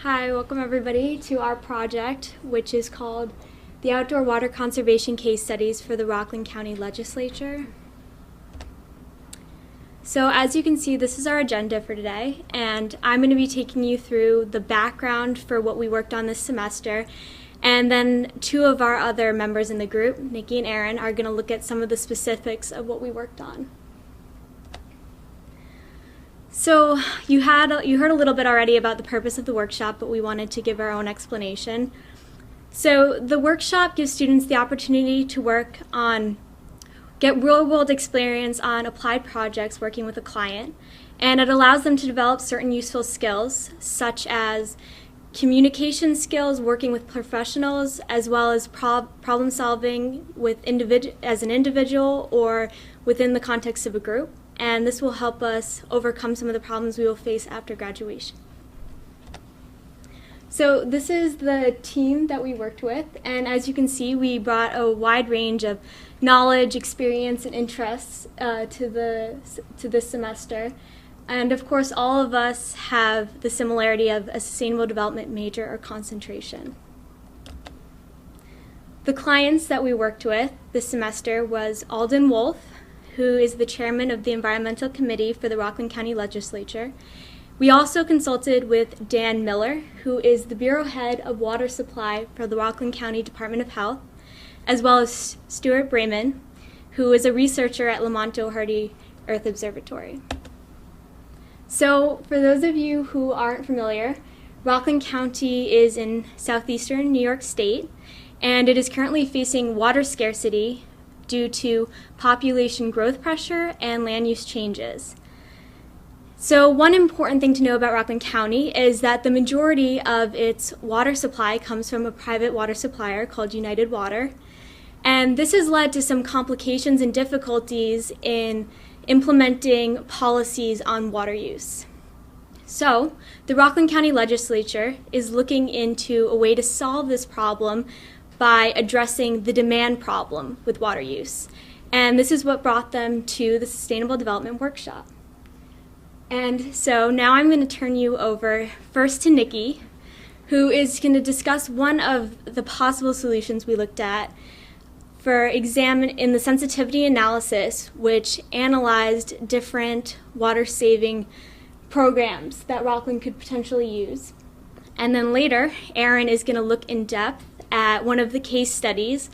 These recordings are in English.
Hi, welcome everybody to our project, which is called the Outdoor Water Conservation Case Studies for the Rockland County Legislature. So as you can see, this is our agenda for today, and I'm going to be taking you through the background for what we worked on this semester, and then two of our other members in the group, Nikki and Aaron, are going to look at some of the specifics of what we worked on. So you heard a little bit already about the purpose of the workshop, but we wanted to give our own explanation. So the workshop gives students the opportunity to get real-world experience on applied projects working with a client, and it allows them to develop certain useful skills, such as communication skills, working with professionals, as well as problem solving as an individual or within the context of a group. And this will help us overcome some of the problems we will face after graduation. So this is the team that we worked with, and as you can see, we brought a wide range of knowledge, experience, and interests to this semester. And of course, all of us have the similarity of a sustainable development major or concentration. The clients that we worked with this semester was Alden Wolf, who is the chairman of the Environmental Committee for the Rockland County Legislature. We also consulted with Dan Miller, who is the Bureau Head of Water Supply for the Rockland County Department of Health, as well as Stuart Brayman, who is a researcher at Lamont Doherty Earth Observatory. So for those of you who aren't familiar, Rockland County is in southeastern New York State, and it is currently facing water scarcity due to population growth pressure and land use changes. So one important thing to know about Rockland County is that the majority of its water supply comes from a private water supplier called United Water. And this has led to some complications and difficulties in implementing policies on water use. So the Rockland County Legislature is looking into a way to solve this problem by addressing the demand problem with water use. And this is what brought them to the Sustainable Development Workshop. And so now I'm going to turn you over first to Nikki, who is going to discuss one of the possible solutions we looked at in the sensitivity analysis, which analyzed different water-saving programs that Rockland could potentially use. And then later, Aaron is going to look in depth at one of the case studies,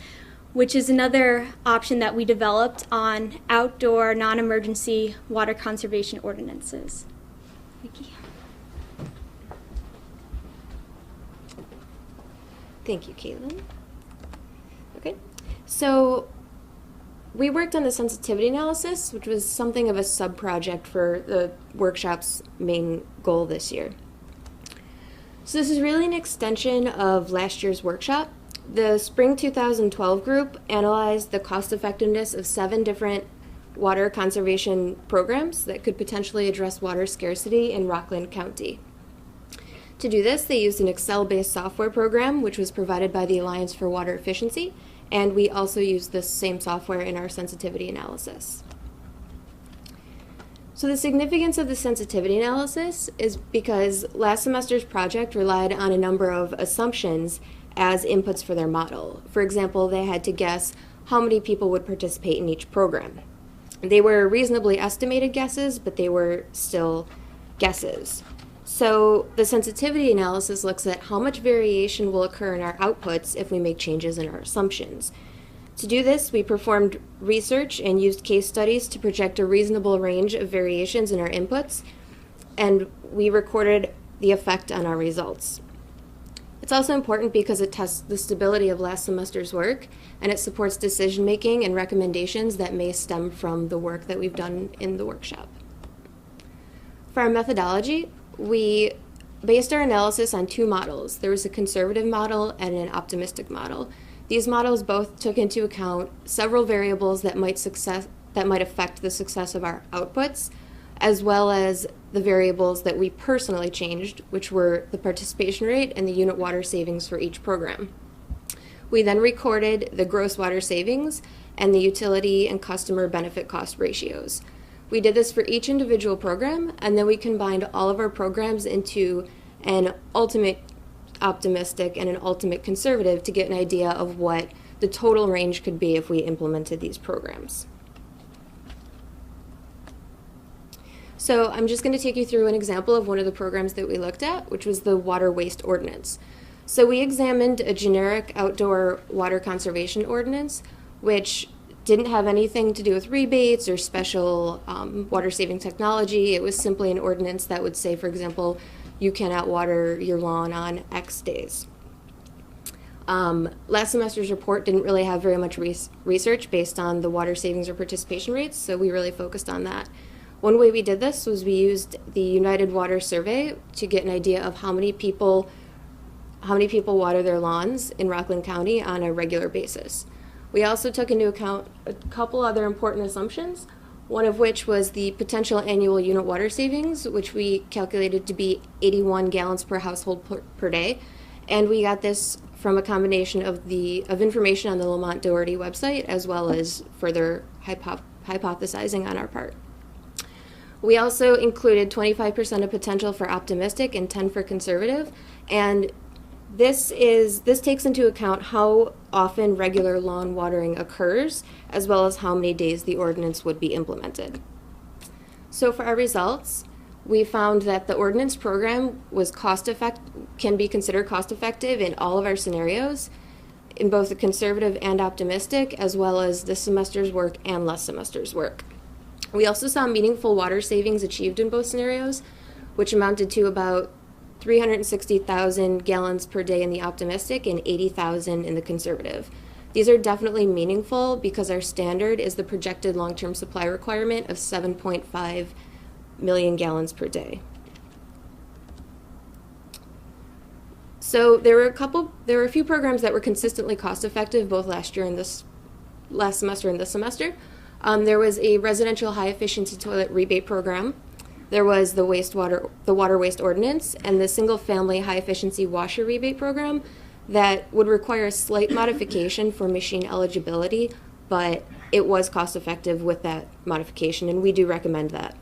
which is another option that we developed on outdoor non-emergency water conservation ordinances. Nikki. Thank you, Caitlin. Okay, so we worked on the sensitivity analysis, which was something of a sub-project for the workshop's main goal this year. So this is really an extension of last year's workshop. The spring 2012 group analyzed the cost effectiveness of 7 different water conservation programs that could potentially address water scarcity in Rockland County. To do this, they used an Excel-based software program, which was provided by the Alliance for Water Efficiency, and we also used this same software in our sensitivity analysis. So the significance of the sensitivity analysis is because last semester's project relied on a number of assumptions as inputs for their model. For example, they had to guess how many people would participate in each program. They were reasonably estimated guesses, but they were still guesses. So the sensitivity analysis looks at how much variation will occur in our outputs if we make changes in our assumptions. To do this, we performed research and used case studies to project a reasonable range of variations in our inputs, and we recorded the effect on our results. It's also important because it tests the stability of last semester's work, and it supports decision-making and recommendations that may stem from the work that we've done in the workshop. For our methodology, we based our analysis on 2 models. There was a conservative model and an optimistic model. These models both took into account several variables that might affect the success of our outputs, as well as the variables that we personally changed, which were the participation rate and the unit water savings for each program. We then recorded the gross water savings and the utility and customer benefit cost ratios. We did this for each individual program, and then we combined all of our programs into an ultimate optimistic and an ultimate conservative to get an idea of what the total range could be if we implemented these programs. So I'm just going to take you through an example of one of the programs that we looked at, which was the water waste ordinance. So we examined a generic outdoor water conservation ordinance, which didn't have anything to do with rebates or special water saving technology. It was simply an ordinance that would say, for example, you cannot water your lawn on X days. Last semester's report didn't really have very much research based on the water savings or participation rates, so we really focused on that. One way we did this was we used the United Water Survey to get an idea of how many people water their lawns in Rockland County on a regular basis. We also took into account a couple other important assumptions, one of which was the potential annual unit water savings, which we calculated to be 81 gallons per household per day. And we got this from a combination of information on the Lamont Doherty website, as well as further hypothesizing on our part. We also included 25% of potential for optimistic and 10 for conservative, and this takes into account how often regular lawn watering occurs, as well as how many days the ordinance would be implemented. So for our results, we found that the ordinance program was can be considered cost-effective in all of our scenarios, in both the conservative and optimistic, as well as this semester's work and last semester's work. We also saw meaningful water savings achieved in both scenarios, which amounted to about 360,000 gallons per day in the optimistic and 80,000 in the conservative. These are definitely meaningful because our standard is the projected long-term supply requirement of 7.5 million gallons per day. So there were a few programs that were consistently cost-effective both last semester and this semester. There was a residential high-efficiency toilet rebate program. There was the water waste ordinance, and the single-family high-efficiency washer rebate program that would require a slight modification for machine eligibility, but it was cost-effective with that modification, and we do recommend that.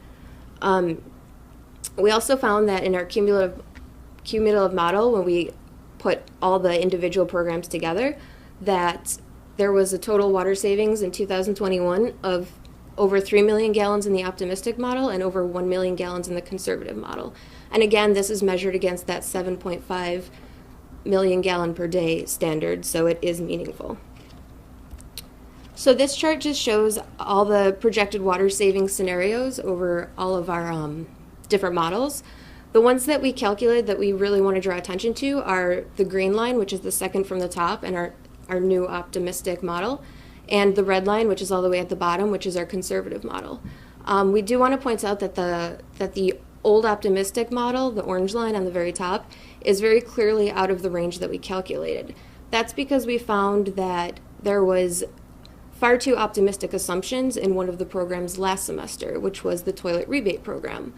We also found that in our cumulative model, when we put all the individual programs together, that there was a total water savings in 2021 of over 3 million gallons in the optimistic model and over 1 million gallons in the conservative model. And again, this is measured against that 7.5 million gallon per day standard, so it is meaningful. So this chart just shows all the projected water savings scenarios over all of our different models. The ones that we calculated that we really want to draw attention to are the green line, which is the second from the top, and our new optimistic model, and the red line, which is all the way at the bottom, which is our conservative model. We do want to point out that the old optimistic model, the orange line on the very top, is very clearly out of the range that we calculated. That's because we found that there was far too optimistic assumptions in one of the programs last semester, which was the toilet rebate program.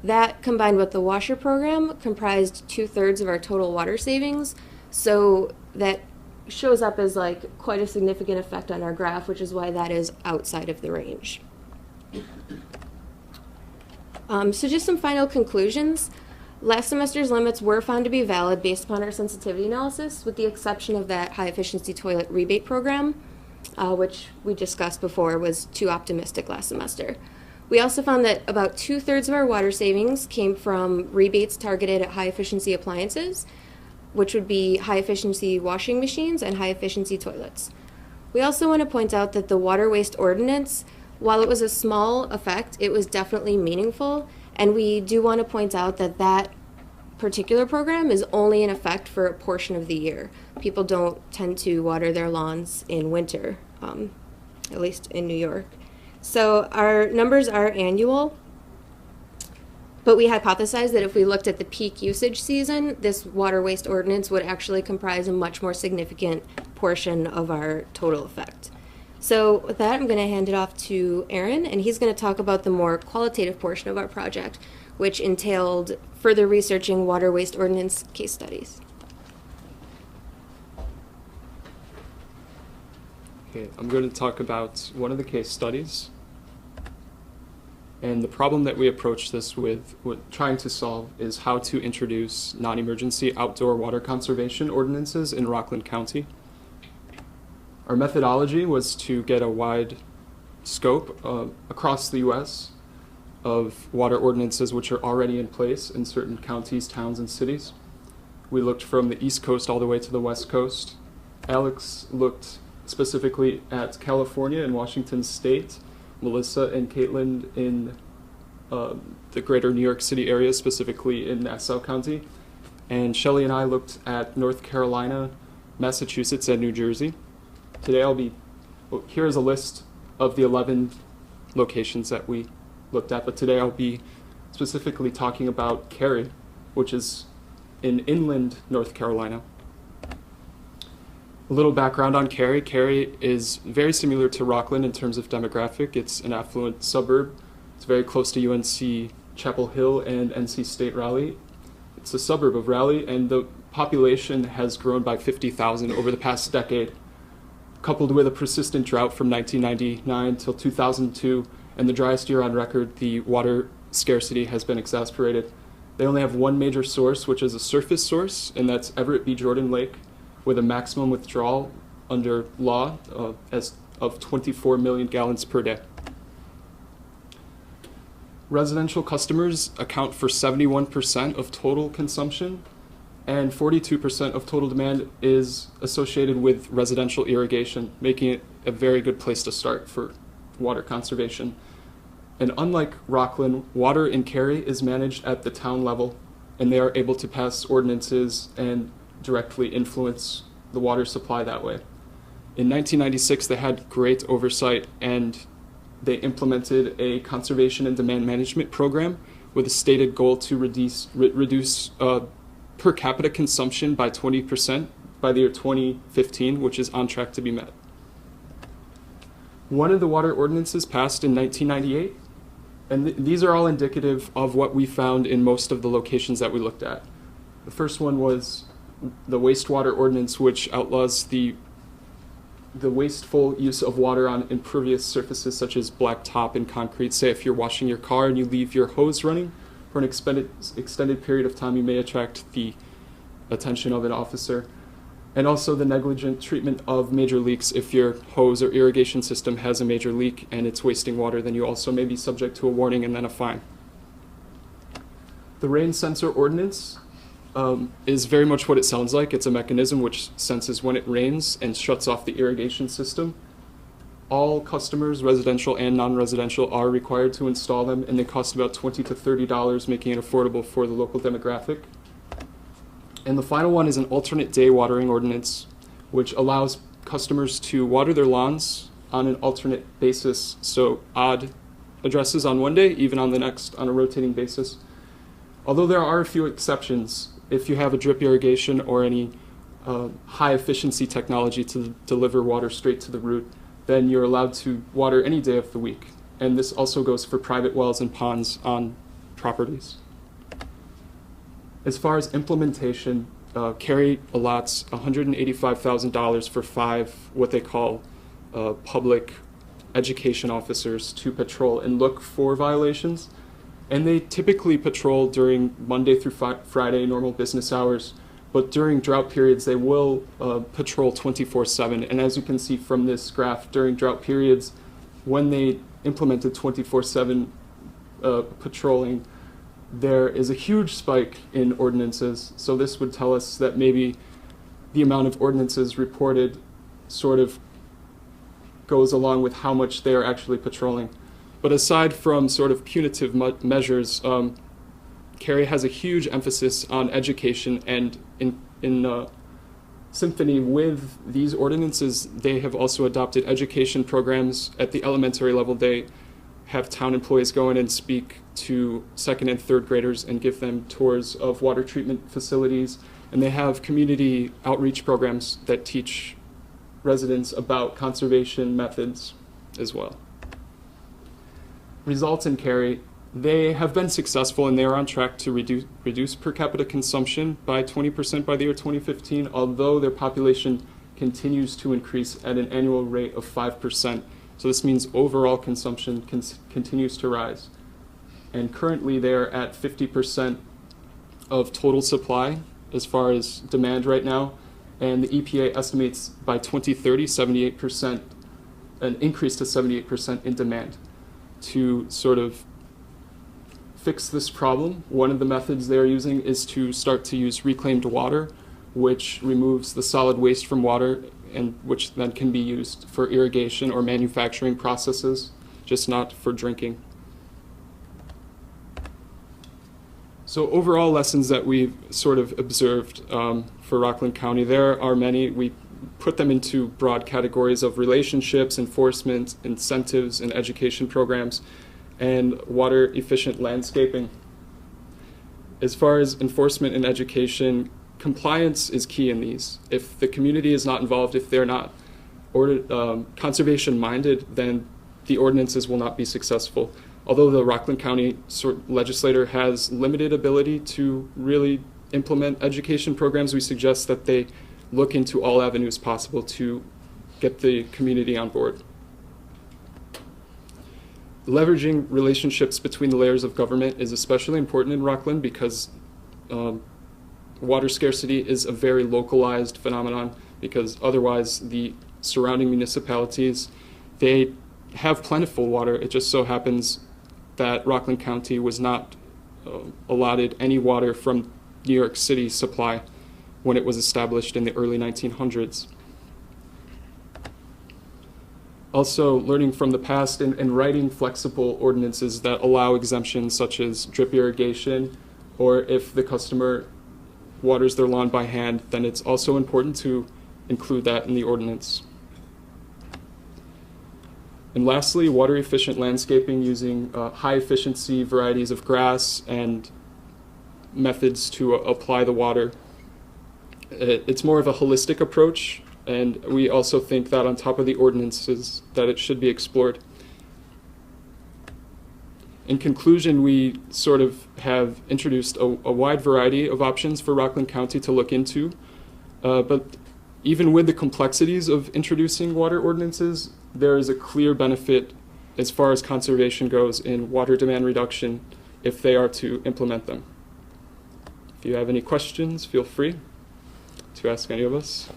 That, combined with the washer program, comprised 2/3 of our total water savings, so that shows up as like quite a significant effect on our graph, which is why that is outside of the range. So just some final conclusions. Last semester's limits were found to be valid based upon our sensitivity analysis, with the exception of that high-efficiency toilet rebate program, which we discussed before was too optimistic last semester. We also found that about 2/3 of our water savings came from rebates targeted at high-efficiency appliances, which would be high-efficiency washing machines and high-efficiency toilets. We also want to point out that the water waste ordinance, while it was a small effect, it was definitely meaningful, and we do want to point out that that particular program is only in effect for a portion of the year. People don't tend to water their lawns in winter, at least in New York. So our numbers are annual, but we hypothesized that if we looked at the peak usage season, this water waste ordinance would actually comprise a much more significant portion of our total effect. So with that, I'm going to hand it off to Aaron, and he's going to talk about the more qualitative portion of our project, which entailed further researching water waste ordinance case studies. Okay, I'm going to talk about one of the case studies. And the problem that we approach this with trying to solve is how to introduce non-emergency outdoor water conservation ordinances in Rockland County. Our methodology was to get a wide scope across the U.S. of water ordinances which are already in place in certain counties, towns, and cities. We looked from the East Coast all the way to the West Coast. Alex looked specifically at California and Washington State, Melissa and Caitlin in the greater New York City area, specifically in Nassau County, and Shelley and I looked at North Carolina, Massachusetts, and New Jersey. Today here's a list of the 11 locations that we looked at, but today I'll be specifically talking about Cary, which is in inland North Carolina. A little background on Cary. Cary is very similar to Rockland in terms of demographic. It's an affluent suburb. It's very close to UNC Chapel Hill and NC State Raleigh. It's a suburb of Raleigh, and the population has grown by 50,000 over the past decade, coupled with a persistent drought from 1999 till 2002, and the driest year on record. The water scarcity has been exacerbated. They only have one major source, which is a surface source, and that's Everett B. Jordan Lake, with a maximum withdrawal under law of 24 million gallons per day. Residential customers account for 71% of total consumption, and 42% of total demand is associated with residential irrigation, making it a very good place to start for water conservation. And unlike Rockland, water in Cary is managed at the town level, and they are able to pass ordinances and directly influence the water supply that way. In 1996, they had great oversight, and they implemented a conservation and demand management program with a stated goal to reduce per capita consumption by 20% by the year 2015, which is on track to be met. One of the water ordinances passed in 1998, and these are all indicative of what we found in most of the locations that we looked at. The first one was the wastewater ordinance, which outlaws the wasteful use of water on impervious surfaces such as blacktop and concrete. Say if you're washing your car and you leave your hose running for an extended period of time, you may attract the attention of an officer. And also the negligent treatment of major leaks. If your hose or irrigation system has a major leak and it's wasting water, then you also may be subject to a warning and then a fine. The rain sensor ordinance is very much what it sounds like. It's a mechanism which senses when it rains and shuts off the irrigation system. All customers, residential and non-residential, are required to install them, and they cost about $20 to $30, making it affordable for the local demographic. And the final one is an alternate day watering ordinance, which allows customers to water their lawns on an alternate basis, so odd addresses on one day, even on the next, on a rotating basis. Although there are a few exceptions, if you have a drip irrigation or any high efficiency technology to deliver water straight to the root, then you're allowed to water any day of the week. And this also goes for private wells and ponds on properties. As far as implementation, Cary allots $185,000 for 5 what they call public education officers to patrol and look for violations. And they typically patrol during Monday through Friday, normal business hours, but during drought periods they will patrol 24/7. And as you can see from this graph, during drought periods, when they implemented 24/7 patrolling, there is a huge spike in ordinances. So this would tell us that maybe the amount of ordinances reported sort of goes along with how much they are actually patrolling. But aside from sort of punitive measures, Cary has a huge emphasis on education, and in symphony with these ordinances, they have also adopted education programs at the elementary level. They have town employees go in and speak to 2nd and 3rd graders and give them tours of water treatment facilities, and they have community outreach programs that teach residents about conservation methods as well. Results in Cary, they have been successful, and they are on track to reduce per capita consumption by 20% by the year 2015, although their population continues to increase at an annual rate of 5%. So this means overall consumption continues to rise. and currently they're at 50% of total supply as far as demand right now, and the EPA estimates by 2030 78%, an increase to 78% in demand. To sort of fix this problem, one of the methods they're using is to start to use reclaimed water, which removes the solid waste from water and which then can be used for irrigation or manufacturing processes, just not for drinking. So overall lessons that we've sort of observed for Rockland County, there are many. We put them into broad categories of relationships, enforcement, incentives, and education programs, and water efficient landscaping. As far as enforcement and education, compliance is key in these. If the community is not involved, if they're not conservation minded, then the ordinances will not be successful. Although the Rockland County legislator has limited ability to really implement education programs, we suggest that they look into all avenues possible to get the community on board. Leveraging relationships between the layers of government is especially important in Rockland because water scarcity is a very localized phenomenon, because otherwise the surrounding municipalities, they have plentiful water. It just so happens that Rockland County was not allotted any water from New York City supply when it was established in the early 1900s. Also, learning from the past and writing flexible ordinances that allow exemptions such as drip irrigation, or if the customer waters their lawn by hand, then it's also important to include that in the ordinance. And lastly, water efficient landscaping using high efficiency varieties of grass and methods to apply the water. It's more of a holistic approach, and we also think that on top of the ordinances that it should be explored. In conclusion, we sort of have introduced a wide variety of options for Rockland County to look into, but even with the complexities of introducing water ordinances, there is a clear benefit as far as conservation goes in water demand reduction if they are to implement them. If you have any questions, feel free to ask any of us.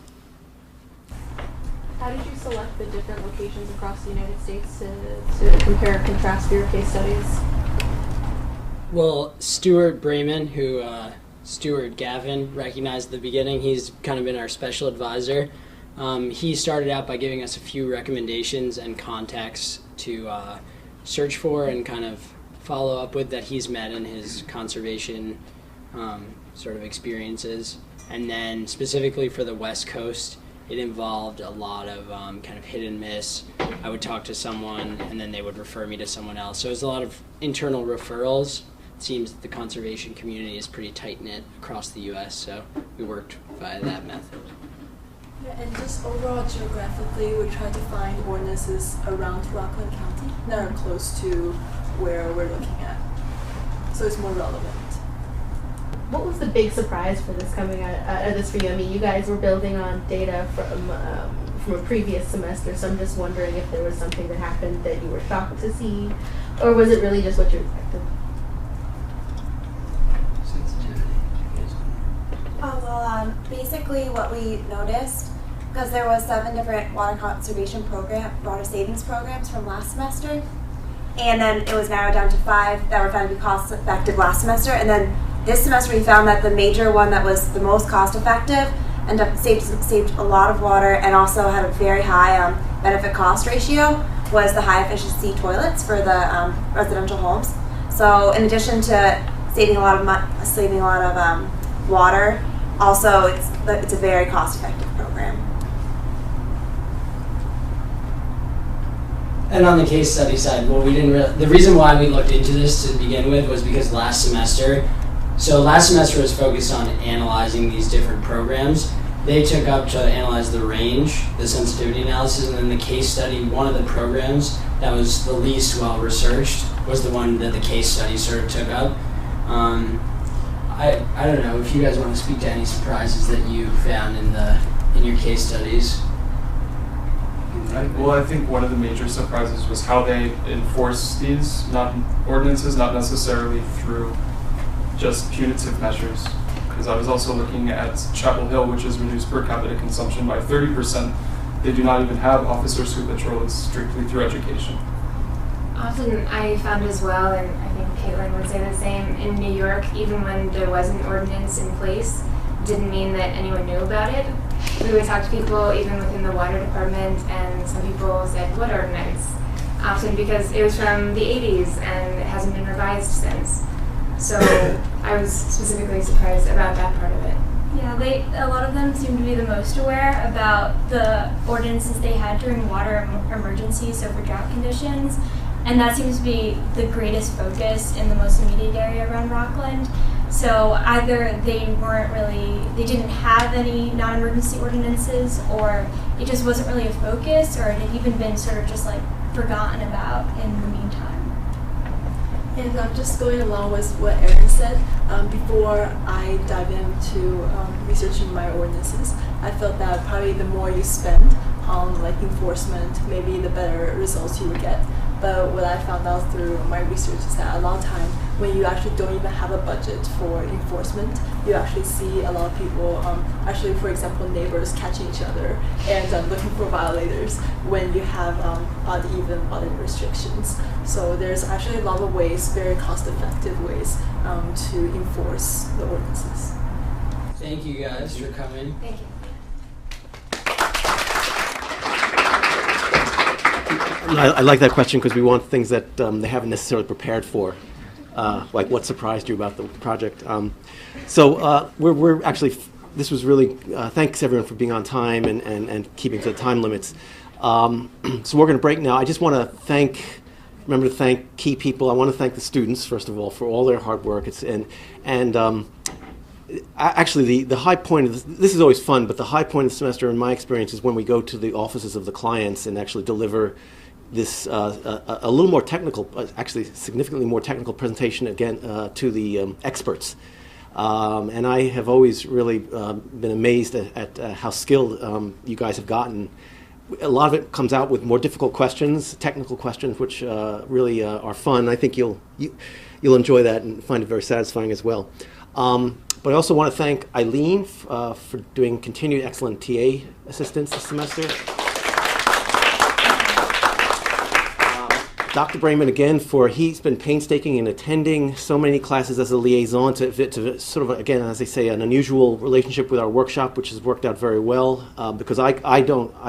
How did you select the different locations across the United States to compare and contrast your case studies? Well, Stuart Brayman, who Stuart Gavin recognized at the beginning, he's kind of been our special advisor. He started out by giving us a few recommendations and contacts to search for and kind of follow up with that he's met in his conservation sort of experiences. And then specifically for the West Coast, it involved a lot of kind of hit and miss. I would talk to someone and then they would refer me to someone else. So it was a lot of internal referrals. It seems that the conservation community is pretty tight-knit across the U.S., so we worked via that method. Yeah, and just overall geographically, we try to find ordinances around Rockland County that are close to where we're looking at, so it's more relevant. What was the big surprise for this coming out of this for you? I mean, you guys were building on data from a previous semester, so I'm just wondering if there was something that happened that you were shocked to see, or was it really just what you expected? Basically what we noticed, because there was 7 different water savings programs from last semester, and then it was narrowed down to 5 that were found to be cost effective last semester, and then this semester we found that the major one that was the most cost effective and saved a lot of water and also had a very high benefit cost ratio was the high efficiency toilets for the residential homes. So in addition to saving a lot of water, also it's a very cost effective program. And on the case study side, well, the reason why we looked into this to begin with was because last semester was focused on analyzing these different programs. They took up to analyze the range, the sensitivity analysis, and then the case study, one of the programs that was the least well researched was the one that the case study sort of took up. I don't know if you guys want to speak to any surprises that you found in your case studies. I think one of the major surprises was how they enforce these ordinances, not necessarily through just punitive measures. Because I was also looking at Chapel Hill, which has reduced per capita consumption by 30%. They do not even have officers who patrol it strictly through education. Often I found as well, and I think Caitlin would say the same, in New York, even when there was an ordinance in place, didn't mean that anyone knew about it. We would talk to people even within the water department, and some people said, "What ordinance?" Often because it was from the 80s and it hasn't been revised since. So I was specifically surprised about that part of it. Yeah, a lot of them seem to be the most aware about the ordinances they had during water emergencies, so for drought conditions. And that seems to be the greatest focus in the most immediate area around Rockland. So either they didn't have any non-emergency ordinances, or it just wasn't really a focus, or it had even been sort of just like forgotten about in the meantime. And just going along with what Erin said, before I dive into researching my ordinances, I felt that probably the more you spend on like enforcement, maybe the better results you would get. But what I found out through my research is that a lot of time when you actually don't even have a budget for enforcement, you actually see a lot of people, actually for example neighbors catching each other and looking for violators when you have uneven audit restrictions. So there's actually a lot of ways, very cost-effective ways to enforce the ordinances. Thank you guys for coming. Thank you. I like that question because we want things that they haven't necessarily prepared for, like what surprised you about the project. So we're actually, this was really, thanks everyone for being on time and keeping to the time limits. So we're going to break now. I just want to remember to thank key people. I want to thank the students, first of all, for all their hard work. Actually, the high point of this is always fun, but the high point of the semester, in my experience, is when we go to the offices of the clients and actually deliver this a little more technical, actually significantly more technical presentation again to the experts. And I have always really been amazed at how skilled you guys have gotten. A lot of it comes out with more difficult questions, technical questions, which really are fun. I think you'll enjoy that and find it very satisfying as well. But I also want to thank Eileen for doing continued excellent TA assistance this semester. Dr. Brayman, again, he's been painstaking in attending so many classes as a liaison to sort of, again, as I say, an unusual relationship with our workshop, which has worked out very well, because I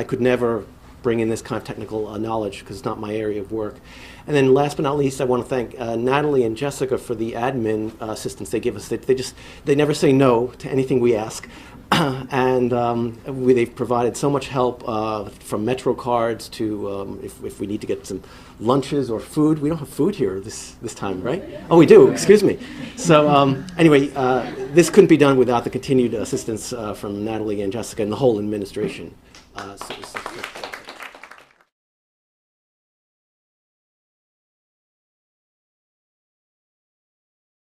could never bring in this kind of technical knowledge because it's not my area of work. And then last but not least, I want to thank Natalie and Jessica for the admin assistance they give us. They never say no to anything we ask. And they've provided so much help from Metro cards to if we need to get some lunches or food. We don't have food here this time, right? Oh, we do. Excuse me. So anyway, this couldn't be done without the continued assistance from Natalie and Jessica and the whole administration. So